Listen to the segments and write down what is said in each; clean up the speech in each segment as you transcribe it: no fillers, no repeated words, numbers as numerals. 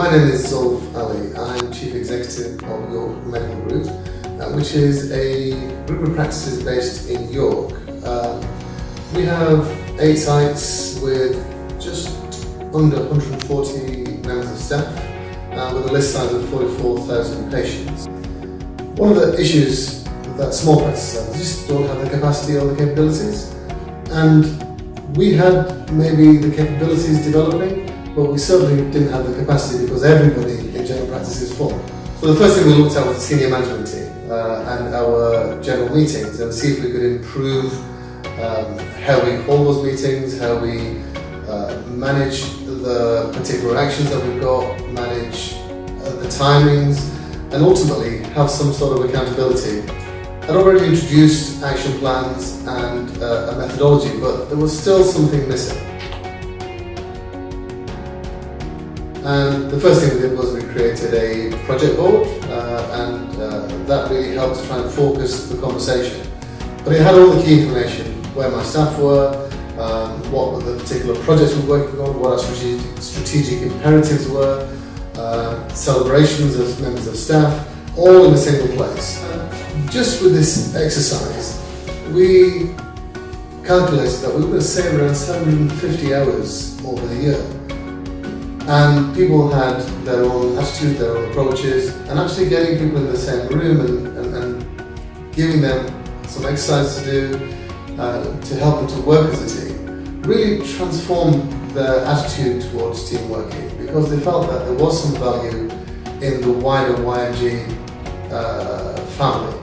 My name is Zulf Ali. I'm Chief Executive of York Medical Group, which is a group of practices based in York. We have 8 sites with just under 140 members of staff, with a list size of 44,000 patients. One of the issues that small practices have is just don't have the capacity or the capabilities. And we had maybe the capabilities developing, but we certainly didn't have the capacity because everybody in general practice is full. So the first thing we looked at was the senior management team and our general meetings, and see if we could improve how we hold those meetings, how we manage the particular actions that we've got, manage the timings, and ultimately have some sort of accountability. I'd already introduced action plans and a methodology, but there was still something missing. And the first thing we did was we created a project board, and that really helped to try and focus the conversation. But it had all the key information: where my staff were, what were the particular projects we were working on, what our strategic imperatives were, celebrations as members of staff, all in a single place. Just with this exercise, we calculated that we were going to save around 750 hours over the year. And people had their own attitude, their own approaches, and actually getting people in the same room and giving them some exercise to do to help them to work as a team really transformed their attitude towards team working, because they felt that there was some value in the wider YMG family.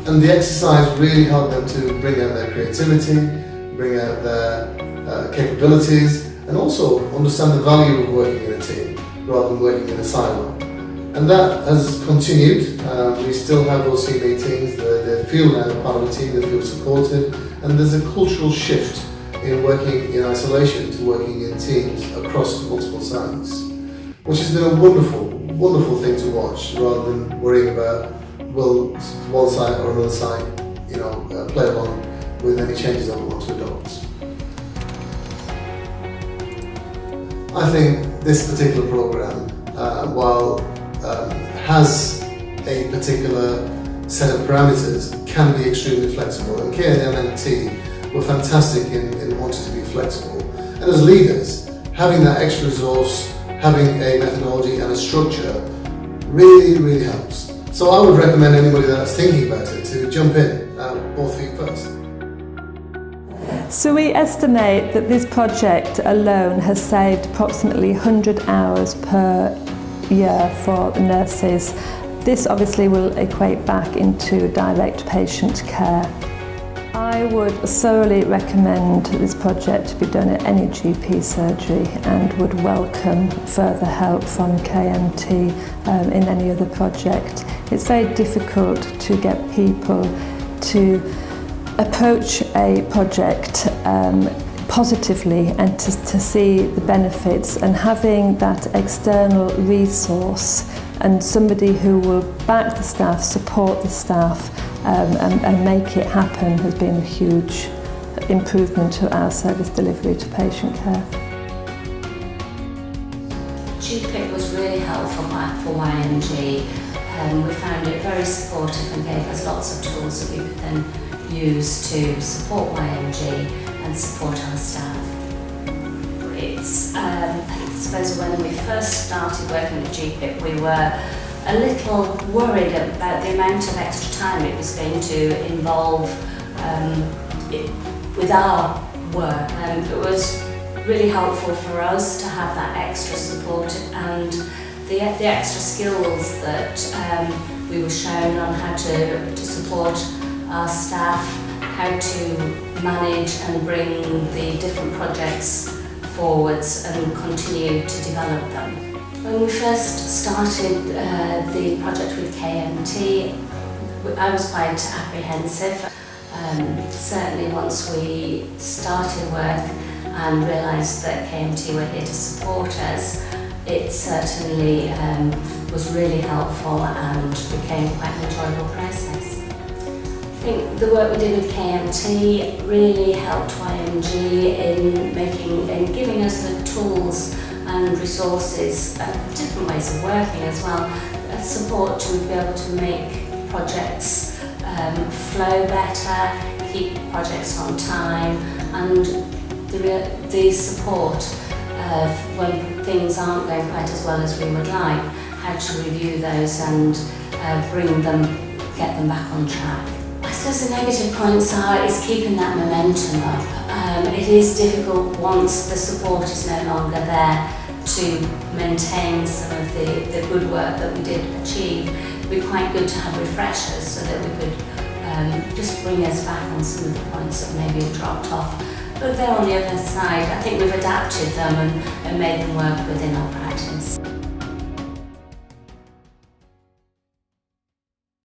And the exercise really helped them to bring out their creativity, bring out their capabilities, and also understand the value of working in a team rather than working in a silo. And that has continued. We still have those team meetings. They feel now part of a team, they feel supported, and there's a cultural shift in working in isolation to working in teams across multiple sites, which has been a wonderful thing to watch, rather than worrying about will one site or another site, play along with any changes that we want to adopt. I think this particular program, while has a particular set of parameters, can be extremely flexible, and KM&T were fantastic in wanting to be flexible. And as leaders, having that extra resource, having a methodology and a structure really helps. So I would recommend anybody that's thinking about it to jump in, both feet first. So we estimate that this project alone has saved approximately 100 hours per year for the nurses. This obviously will equate back into direct patient care. I would thoroughly recommend this project to be done at any GP surgery, and would welcome further help from KM&T in any other project. It's very difficult to get people to approach a project positively and to see the benefits, and having that external resource and somebody who will back the staff, support the staff and make it happen has been a huge improvement to our service delivery to patient care. GPIP was really helpful for YMG. We found it very supportive and gave us lots of tools that we could then use to support YMG and support our staff. I suppose when we first started working with GPIP, we were a little worried about the amount of extra time it was going to involve with our work, and it was really helpful for us to have that extra support and the extra skills that we were shown on how to support our staff, how to manage and bring the different projects forwards and continue to develop them. When we first started the project with KM&T, I was quite apprehensive. Certainly once we started work and realised that KM&T were here to support us, it certainly was really helpful and became quite an enjoyable process. I think the work we did with KM&T really helped YMG in giving us the tools and resources, different ways of working as well, support to be able to make projects flow better, keep projects on time, and the support of when things aren't going quite as well as we would like, how to review those and get them back on track. I suppose the negative points is keeping that momentum up. It is difficult once the support is no longer there to maintain some of the good work that we did achieve. It would be quite good to have refreshers so that we could just bring us back on some of the points that maybe have dropped off. But they're on the other side. I think we've adapted them and made them work within our practice.